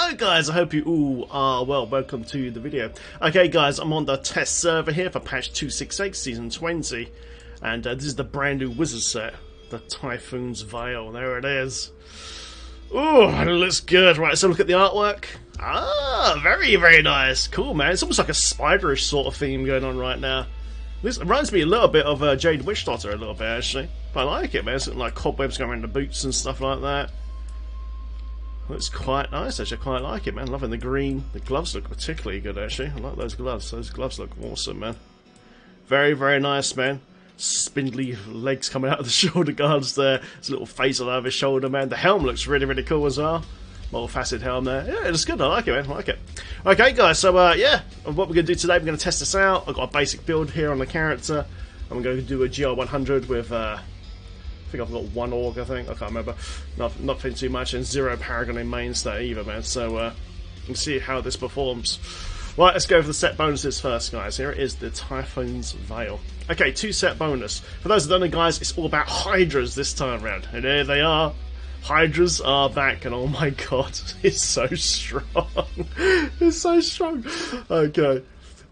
Hello guys, I hope you all are well. Welcome to the video. Okay guys, I'm on the test server here for patch 268 season 20, and this is the brand new wizard set, the Typhons Veil. There it is. Ooh, it looks good. Right, so look at the artwork. Ah, very nice. Cool, man. It's almost like a spiderish sort of theme going on right now. This reminds me a little bit of Jade Witch Daughter a little bit actually, but I like it, man. It's like cobwebs going around the boots and stuff like that. Looks quite nice, actually. I quite like it, man. Loving the green. The gloves look particularly good, actually. I like those gloves. Those gloves look awesome, man. Very nice, man. Spindly legs coming out of the shoulder guards there. His little face all over his shoulder, man. The helm looks really cool as well. Multifaceted helm there. Yeah, it's good. I like it, man. I like it. Okay, guys. So, yeah. What we're going to do today, we're going to test this out. I've got a basic build here on the character. I'm going to do a GR100 with... I think I've got one orc, I can't remember. Nothing too much, and 0 Paragon in mainstay either, man. So, we'll see how this performs. Right, let's go for the set bonuses first, guys. Here it is, the Typhons Veil. Okay, 2 set bonus. For those that don't know, guys, it's all about Hydras this time around. And there they are. Hydras are back, and oh my god, it's so strong. It's so strong.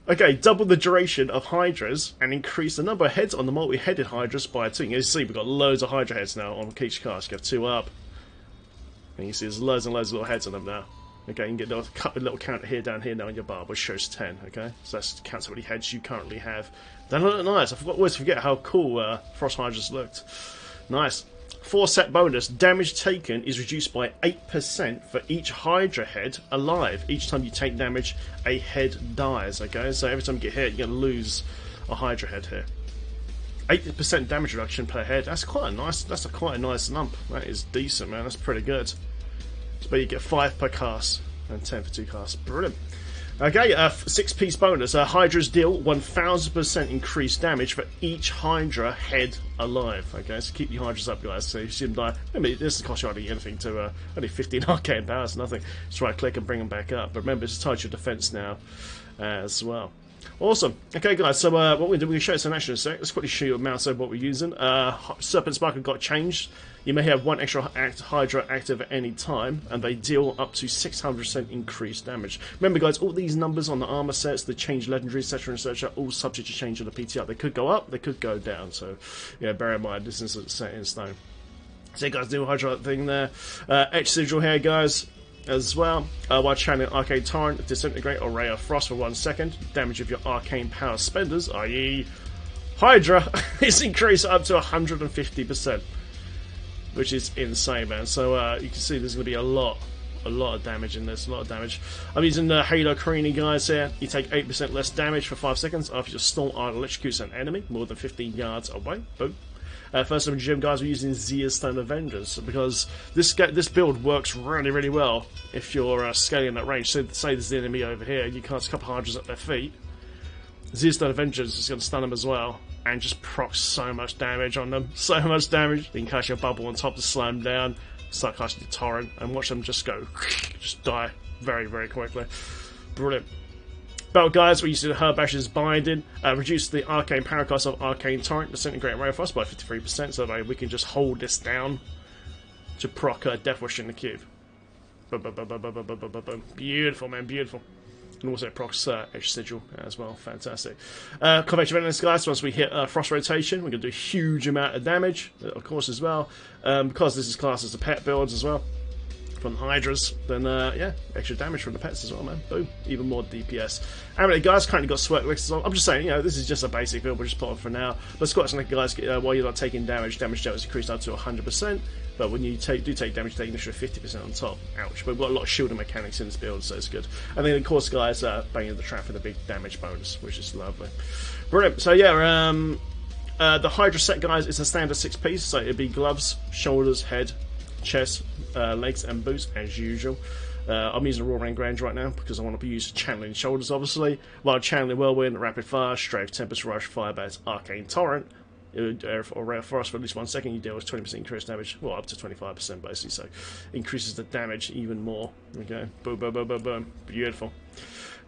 Okay, double the duration of Hydras and increase the number of heads on the multi-headed Hydras by 2. You see, we've got loads of Hydra heads now on each cast. You have 2 up. And you see there's loads and loads of little heads on them now. Okay, you can get a little counter here, down here now on your bar, which shows 10, okay? So that counts how many heads you currently have. They look nice. I always forget how cool Frost Hydras looked. Nice. 4 set bonus, damage taken is reduced by 8% for each Hydra head alive. Each time you take damage, a head dies, okay? So every time you get hit, you're going to lose a Hydra head here. 8% damage reduction per head, that's quite a nice lump. That is decent, man, that's pretty good. So you get 5 per cast, and 10 for 2 casts, brilliant. Okay, 6-piece bonus. Hydras deal 1000% increased damage for each Hydra head alive. Okay, so keep your Hydras up, guys. So if you see them die, remember, this doesn't cost you hardly anything to only 15 arcane powers, nothing. Just right click and bring them back up. But remember, it's tied to your defense now as well. Awesome. Okay, guys, so what we're going to do, we're going to show you some action in a sec. Let's quickly show you a mouse over what we're using. Serpent Spark got changed. You may have 1 extra Hydra active at any time, and they deal up to 600% increased damage. Remember, guys, all these numbers on the armor sets, the change legendary, etc., all subject to change on the PTR. They could go up, they could go down, so yeah, bear in mind, this isn't set in stone. So you guys do a Hydra thing there. Etch Sigil here, guys, as well. While channeling Arcane Torrent, Disintegrate or Ray of Frost for 1 second. Damage of your arcane power spenders, i.e. Hydra, is increased up to 150%. Which is insane, man. So you can see there's going to be a lot of damage in this, a lot of damage. I'm using the Halo Carini guys here. You take 8% less damage for 5 seconds after your Storm Art electrocutes an enemy more than 15 yards away. Boom. First in the gym, guys, we're using Zea's Stone Avengers because this build works really well if you're scaling that range. So say there's the enemy over here, you cast a couple Hydras at their feet. Zea's Stone Avengers is going to stun them as well. And just proc so much damage on them. So much damage. You can cast your bubble on top to slow them down. Start casting your torrent. And watch them just go. Just die very quickly. Brilliant. Belt, guys, we're using Herbash's Binding. Reduce the arcane power cost of Arcane Torrent. Disintegrate Ray of Frost by 53%. So that we can just hold this down to proc Death Wish in the cube. Boom. Beautiful, man. Beautiful. And also procs Etch Sigil as well. Fantastic. Convention Readiness, guys. Once we hit Frost Rotation, we're going to do a huge amount of damage, of course, as well. Because this is classed as the pet builds as well. From Hydras, then yeah, extra damage from the pets as well, man. Boom. Even more DPS. Anyway, guys, currently got Sweat Elixirs on. I'm just saying, you know, this is just a basic build. We'll just put on for now. But Squats and guys, while you're not taking damage is increased up to 100%. But when you do take damage, you take an extra 50% on top. Ouch. But we've got a lot of shielding mechanics in this build, so it's good. And then, of course, guys, banging the trap for the big damage bonus, which is lovely. Brilliant. So, yeah, the Hydra set, guys, is a standard 6-piece. So it'd be gloves, shoulders, head, chest, legs, and boots, as usual. I'm using a Raw Rain Grange right now because I want to be using channeling shoulders, obviously. While channeling Whirlwind, Rapid Fire, Strafe, Tempest Rush, Firebat, Arcane Torrent. Or Ray of Frost for at least 1 second, you deal with 20% increased damage, well, up to 25% basically, so increases the damage even more. Okay, boom, beautiful.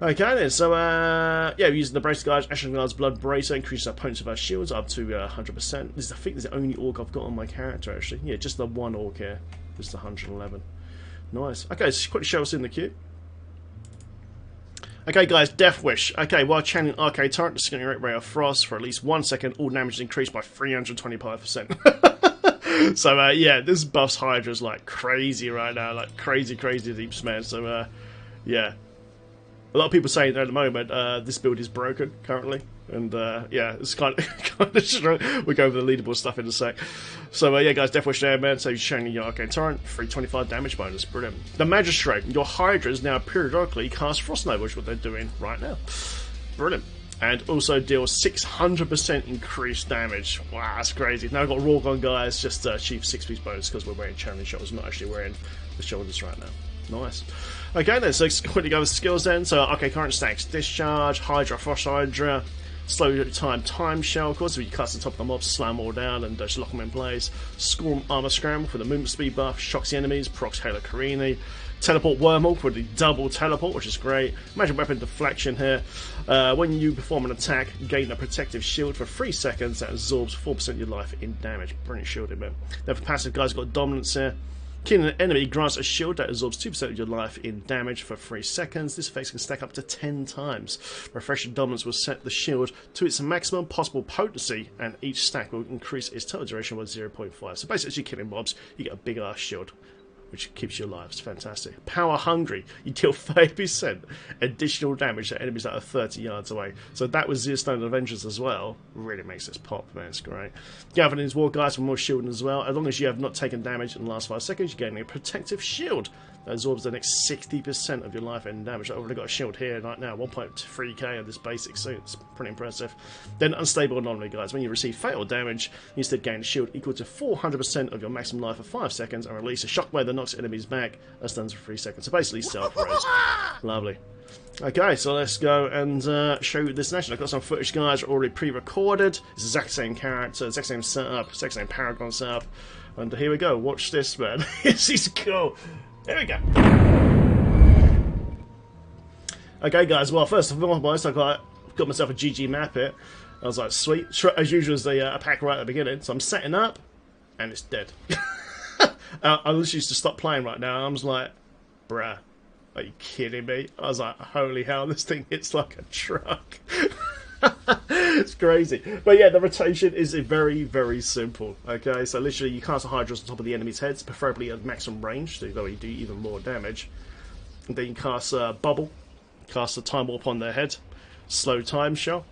Okay then, so yeah, we're using the Brace Guards, Ashen Guard's Blood Bracer, increases our opponents of our shields up to 100%. I think this is the only orc I've got on my character actually. Yeah, just the one orc here. This is 111. Nice. Okay, so quickly show us in the queue. Okay, guys, Death Wish. Okay, while channeling Arcane Torrent, the scanning ray of frost for at least 1 second, all damage is increased by 325%. So, yeah, this buffs Hydra's like crazy right now, like crazy deep smear. So, yeah. A lot of people saying at the moment this build is broken currently, and yeah, it's kind of strong. We'll go over the leaderboard stuff in a sec. So yeah, guys, Death Wish there, man. So you're showing your Arcane Torrent, 325 damage bonus, brilliant. The Magistrate, your Hydras now periodically cast Frost Nova, which is what they're doing right now, brilliant. And also deals 600% increased damage. Wow, that's crazy. Now I've got Rawgon guys, just achieve 6-piece bonus because we're wearing challenge shoulders, not actually wearing the shoulders right now. Nice. Okay then, so let's quickly go with the skills then. So, okay, current stacks, Discharge, Hydra, Frost Hydra, Slow Time Shell, of course, so you cast on top of the mobs, slam all down and just lock them in place. Scorn Armor Scramble for the movement speed buff, shocks the enemies, procs Halo Carini. Teleport Wormhole for the double teleport, which is great. Magic Weapon Deflection here. When you perform an attack, gain a protective shield for 3 seconds that absorbs 4% of your life in damage. Brilliant shielding, man. Then for passive guys, got Dominance here. Killing an enemy grants a shield that absorbs 2% of your life in damage for 3 seconds. This effect can stack up to 10 times. Refreshing Dominance will set the shield to its maximum possible potency, and each stack will increase its total duration by 0.5. So basically, as you're killing mobs, you get a big ass shield, which keeps you alive. It's fantastic. Power Hungry. You deal 30% additional damage to enemies that are 30 yards away. So that was Zero Stone Avengers as well. Really makes this pop, man. It's great. Gavinine's War Guys for more shielding as well. As long as you have not taken damage in the last 5 seconds, you gain a protective shield that absorbs the next 60% of your life and damage. I've already got a shield here right now, 1.3k of this basic suit. It's pretty impressive. Then Unstable Anomaly, guys. When you receive fatal damage, you instead gain a shield equal to 400% of your maximum life for 5 seconds and release a shockwave that knocks enemies back and stuns for 3 seconds. So basically self-res. Lovely. Okay, so let's go and show you this nation. I've got some footage, guys, already pre-recorded. It's the exact same character, exact same setup, exact same Paragon setup. And here we go. Watch this, man. This is cool. There we go. Okay, guys. Well, first and foremost, I got myself a GG map here. I was like, sweet. As usual, as the pack right at the beginning. So I'm setting up, and it's dead. I literally used to stop playing right now. I was like, bruh, are you kidding me? I was like, holy hell, this thing hits like a truck. It's crazy. But yeah, the rotation is very simple. Okay, so literally you cast a Hydra on top of the enemy's heads, preferably at maximum range, so that way you do even more damage. And then you cast Bubble, cast a Time Warp on their head, Slow Time Shell,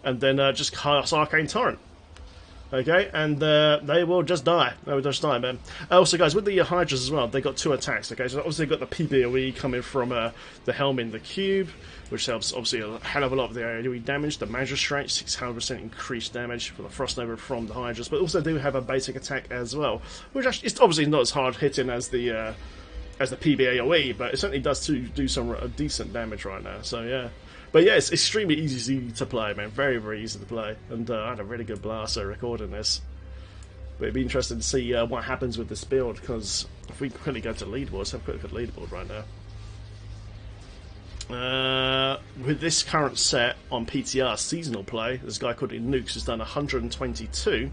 and then just cast Arcane Torrent. Okay, and they will just die. They will just die, man. Also, guys, with the Hydras as well, they got 2 attacks. Okay, so obviously they've got the PBOE coming from the Helm in the Cube, which helps obviously a hell of a lot of the AoE damage. The Magistrate, 600% increased damage for the Frost Nova from the Hydras, but also do have a basic attack as well, which actually is obviously not as hard hitting as the PBAOE, but it certainly does do some decent damage right now. So yeah. But yeah, it's extremely easy to play, man. Very easy to play. And I had a really good blast recording this. But it'd be interesting to see what happens with this build, because if we quickly go to leaderboard, let's have a quick look at leaderboard right now. With this current set on PTR seasonal play, this guy called Nukes has done 122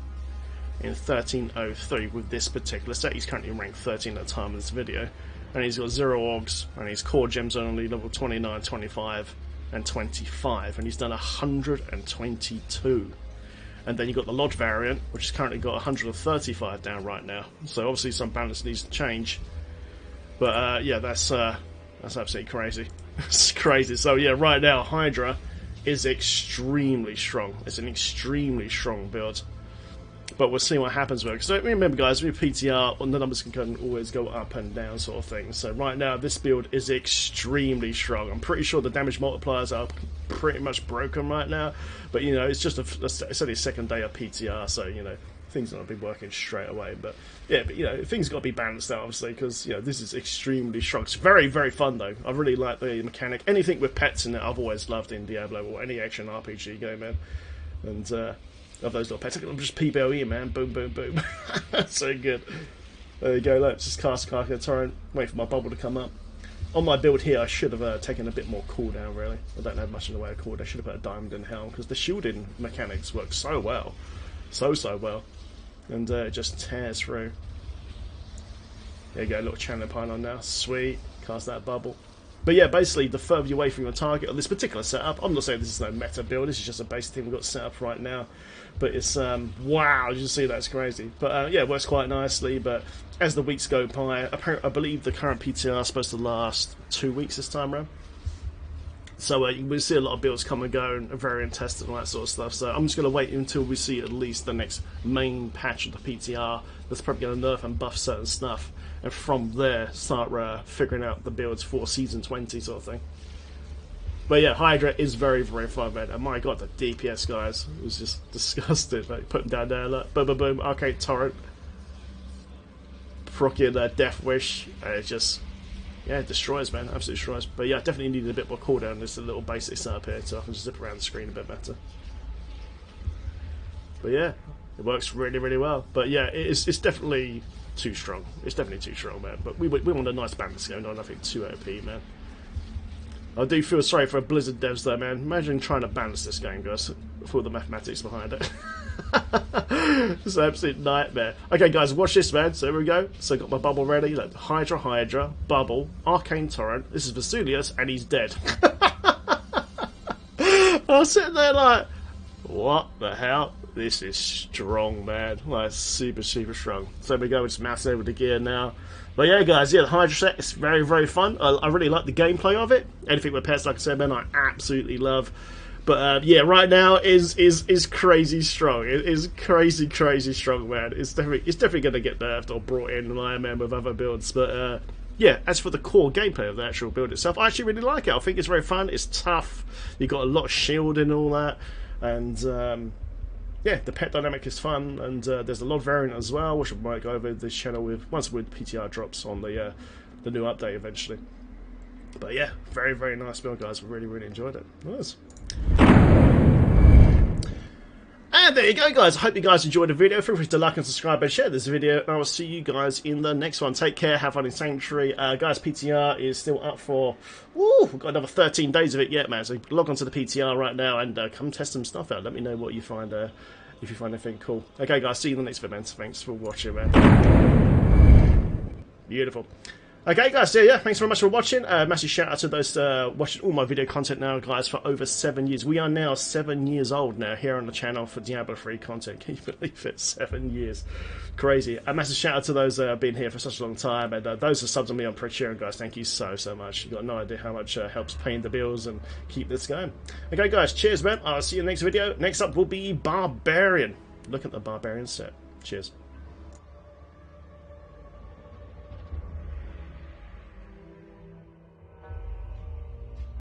in 1303 with this particular set. He's currently ranked 13 at the time of this video. And he's got 0 Orgs, and his core gems only level 29, 25. And 25, and he's done 122. And then you've got the Lodge variant, which has currently got 135 down right now. So obviously some balance needs to change. But yeah, that's absolutely crazy. It's crazy. So yeah, right now Hydra is extremely strong. It's an extremely strong build. But we'll see what happens with it. So remember, guys, with PTR, the numbers can always go up and down, sort of thing. So right now, this build is extremely strong. I'm pretty sure the damage multipliers are pretty much broken right now. But you know, it's just it's only a second day of PTR, so you know, things are not be working straight away. But yeah, but you know, things got to be balanced out, obviously, because you know this is extremely strong. It's very fun though. I really like the mechanic. Anything with pets in it, I've always loved in Diablo or any action RPG game, man. And of those little pets. I'm just PBOE, man. Boom. So good. There you go. Let's just cast Arcane Torrent. Wait for my bubble to come up. On my build here, I should have taken a bit more cooldown, really. I don't have much in the way of cooldown. I should have put a Diamond in Helm, because the shielding mechanics work so well. So well. And it just tears through. There you go, a little channel pine on now. Sweet. Cast that bubble. But yeah, basically, the further you away from your target on this particular setup, I'm not saying this is no meta build, this is just a basic thing we've got set up right now. But it's, wow, you see, that's crazy. But yeah, it works quite nicely. But as the weeks go by, I believe the current PTR is supposed to last 2 weeks this time around. So we'll see a lot of builds come and go and variant tested and all that sort of stuff. So I'm just going to wait until we see at least the next main patch of the PTR that's probably going to nerf and buff certain stuff. And from there, start figuring out the builds for Season 20 sort of thing. But yeah, Hydra is very, very fun, man. And my god, the DPS, guys, it was just disgusting. Like, put them down there, look. Boom, boom, boom. Arcade Torrent. Frocking Death Wish. And it just... yeah, it destroys, man. Absolutely destroys. But yeah, definitely needed a bit more cooldown. There's a little basic setup here, so I can just zip around the screen a bit better. But yeah, it works really, really well. But yeah, it's definitely too strong. It's definitely too strong, man. But we want a nice balance going on. Nothing too OP, man. I do feel sorry for Blizzard devs, though, man. Imagine trying to balance this game, guys, for all the mathematics behind it. It's an absolute nightmare. Okay, guys, watch this, man. So here we go. So got my bubble ready. Look, Hydra, bubble, Arcane Torrent. This is Vesulius, and he's dead. I was sitting there like, what the hell? This is strong, man. Like, super, super strong. So here we go. We just mouse over the gear now. But yeah, guys, yeah, the Hydra set is very, very fun. I really like the gameplay of it. Anything with pets, like I said, man, I absolutely love. But yeah, right now is crazy strong. It is crazy, crazy strong, man. It's definitely going to get nerfed or brought in Iron Man with other builds. But yeah, as for the core gameplay of the actual build itself, I actually really like it. I think it's very fun. It's tough. You've got a lot of shielding and all that, and yeah, the pet dynamic is fun, and there's a lot of variant as well, which I might go over this channel with once PTR drops on the new update eventually. But yeah, very, very nice build, guys. Really, really enjoyed it. Nice. And there you go, guys. I hope you guys enjoyed the video. Feel free to like and subscribe and share this video, and I will see you guys in the next one. Take care. Have fun in Sanctuary. Guys, PTR is still up for... woo, we've got another 13 days of it yet, man. So log on to the PTR right now and come test some stuff out. Let me know what you find, if you find anything cool. Okay, guys, see you in the next video, man. Thanks for watching, man. Beautiful. Okay, guys, so yeah, thanks very much for watching. Massive shout out to those watching all my video content now, guys, for over 7 years. We are now 7 years old now here on the channel for Diablo 3 content. Can you believe it? 7 years. Crazy. A massive shout out to those that have been here for such a long time, and those who subbed on me on Patreon, guys, thank you so, so much. You've got no idea how much helps paying the bills and keep this going. Okay, guys, cheers, man. I'll see you in the next video. Next up will be Barbarian. Look at the Barbarian set. Cheers.